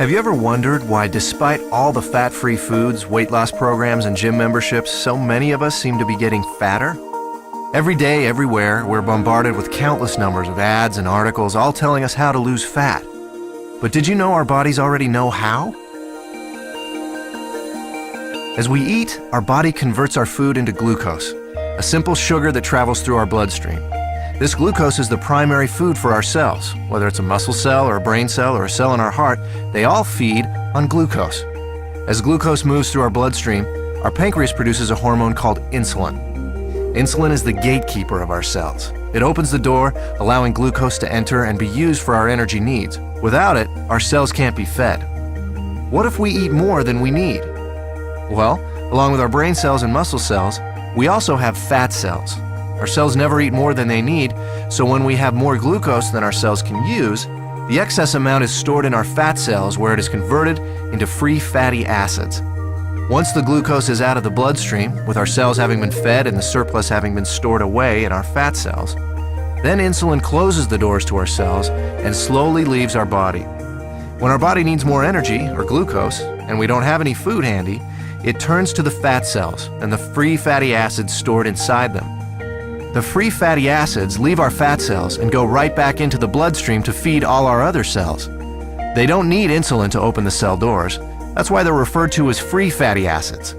Have you ever wondered why, despite all the fat-free foods, weight loss programs, and gym memberships, so many of us seem to be getting fatter? Every day, everywhere, we're bombarded with countless numbers of ads and articles all telling us how to lose fat. But did you know our bodies already know how? As we eat, our body converts our food into glucose, a simple sugar that travels through our bloodstream. This glucose is the primary food for our cells. Whether it's a muscle cell or a brain cell or a cell in our heart, they all feed on glucose. As glucose moves through our bloodstream, our pancreas produces a hormone called insulin. Insulin is the gatekeeper of our cells. It opens the door, allowing glucose to enter and be used for our energy needs. Without it, our cells can't be fed. What if we eat more than we need? Well, along with our brain cells and muscle cells, we also have fat cells. Our cells never eat more than they need, so when we have more glucose than our cells can use, the excess amount is stored in our fat cells where it is converted into free fatty acids. Once the glucose is out of the bloodstream, with our cells having been fed and the surplus having been stored away in our fat cells, then insulin closes the doors to our cells and slowly leaves our body. When our body needs more energy, or glucose, and we don't have any food handy, it turns to the fat cells and the free fatty acids stored inside them. The free fatty acids leave our fat cells and go right back into the bloodstream to feed all our other cells. They don't need insulin to open the cell doors. That's why they're referred to as free fatty acids.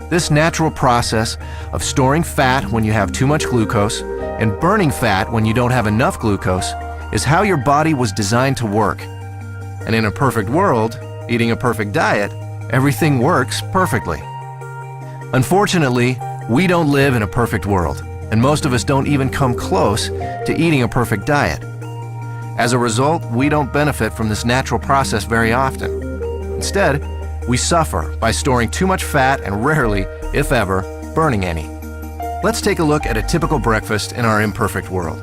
This natural process of storing fat when you have too much glucose and burning fat when you don't have enough glucose is how your body was designed to work. And in a perfect world, eating a perfect diet, everything works perfectly. Unfortunately, we don't live in a perfect world, and most of us don't even come close to eating a perfect diet. As a result, we don't benefit from this natural process very often. Instead, we suffer by storing too much fat and rarely, if ever, burning any. Let's take a look at a typical breakfast in our imperfect world.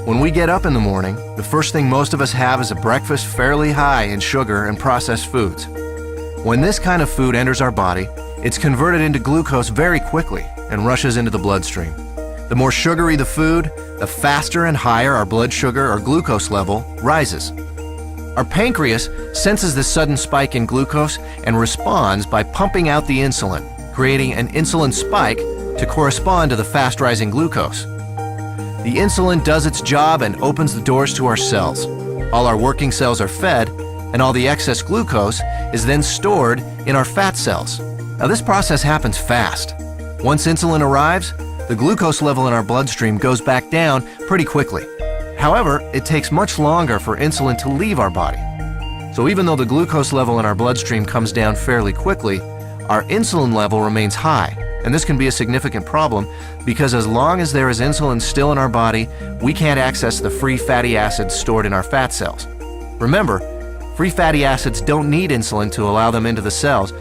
When we get up in the morning, the first thing most of us have is a breakfast fairly high in sugar and processed foods. When this kind of food enters our body, it's converted into glucose very quickly and rushes into the bloodstream. The more sugary the food, the faster and higher our blood sugar or glucose level rises. Our pancreas senses this sudden spike in glucose and responds by pumping out the insulin, creating an insulin spike to correspond to the fast-rising glucose. The insulin does its job and opens the doors to our cells. All our working cells are fed, and all the excess glucose is then stored in our fat cells. Now, this process happens fast. Once insulin arrives, the glucose level in our bloodstream goes back down pretty quickly. However, it takes much longer for insulin to leave our body. So even though the glucose level in our bloodstream comes down fairly quickly, our insulin level remains high. And this can be a significant problem because as long as there is insulin still in our body, we can't access the free fatty acids stored in our fat cells. Remember, free fatty acids don't need insulin to allow them into the cells,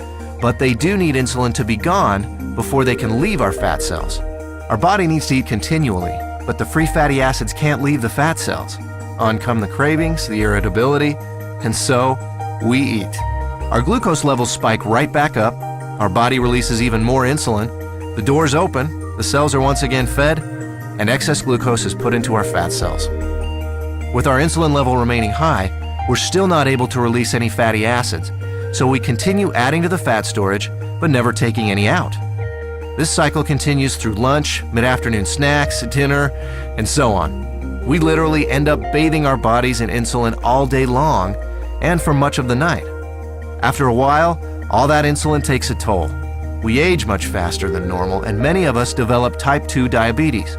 but they do need insulin to be gone before they can leave our fat cells. Our body needs to eat continually, but the free fatty acids can't leave the fat cells. On come the cravings, the irritability, and so we eat. Our glucose levels spike right back up, our body releases even more insulin, the doors open, the cells are once again fed, and excess glucose is put into our fat cells. With our insulin level remaining high, we're still not able to release any fatty acids, so we continue adding to the fat storage, but never taking any out. This cycle continues through lunch, mid-afternoon snacks, dinner, and so on. We literally end up bathing our bodies in insulin all day long and for much of the night. After a while, all that insulin takes a toll. We age much faster than normal, and many of us develop type 2 diabetes.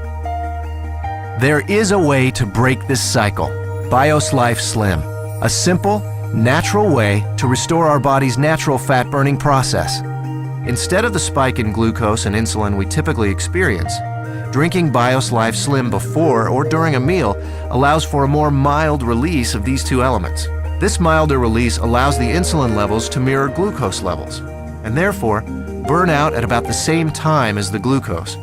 There is a way to break this cycle, BIOS Life Slim, a simple, natural way to restore our body's natural fat-burning process. Instead of the spike in glucose and insulin we typically experience, drinking BIOS Life Slim before or during a meal allows for a more mild release of these two elements. This milder release allows the insulin levels to mirror glucose levels, and therefore burn out at about the same time as the glucose.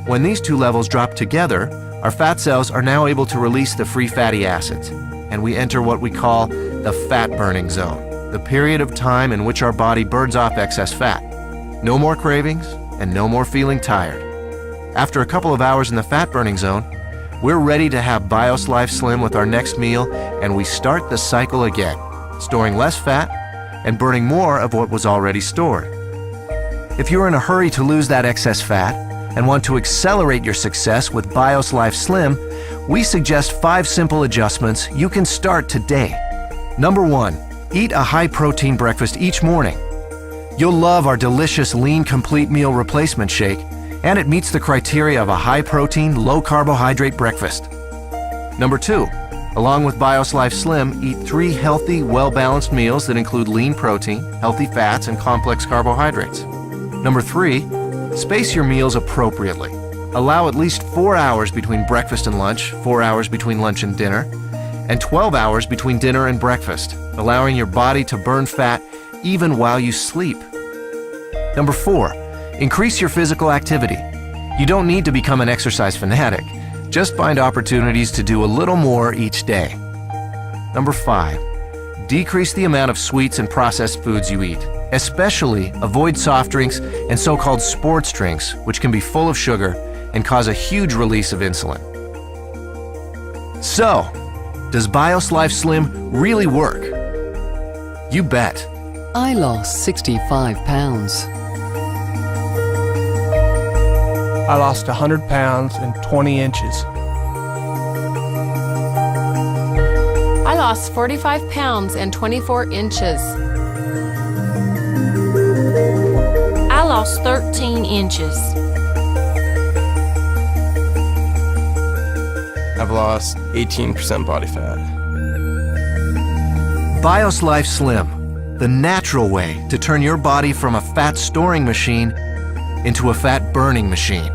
When these two levels drop together, our fat cells are now able to release the free fatty acids, and we enter what we call the fat-burning zone, the period of time in which our body burns off excess fat. No more cravings, and no more feeling tired. After a couple of hours in the fat-burning zone, we're ready to have BIOS Life Slim with our next meal, and we start the cycle again. storing less fat and burning more of what was already stored. If you're in a hurry to lose that excess fat and want to accelerate your success with BIOS Life Slim, we suggest 5 simple adjustments you can start today. Number 1, eat a high-protein breakfast each morning. You'll love our delicious Lean Complete Meal Replacement Shake, and it meets the criteria of a high-protein, low-carbohydrate breakfast. Number 2, along with BIOS Life Slim, eat 3 healthy, well-balanced meals that include lean protein, healthy fats, and complex carbohydrates. Number 3, space your meals appropriately. Allow at least 4 hours between breakfast and lunch, 4 hours between lunch and dinner, and 12 hours between dinner and breakfast, allowing your body to burn fat even while you sleep. Number 4, increase your physical activity. You don't need to become an exercise fanatic. Just find opportunities to do a little more each day. Number 5, decrease the amount of sweets and processed foods you eat. Especially avoid soft drinks and so-called sports drinks, which can be full of sugar and cause a huge release of insulin. So, does BIOS Life Slim really work? You bet. I lost 65 pounds. I lost 100 pounds and 20 inches. I lost 45 pounds and 24 inches. I lost 13 inches. I've lost 18% body fat. BIOS Life Slim, the natural way to turn your body from a fat storing machine into a fat burning machine.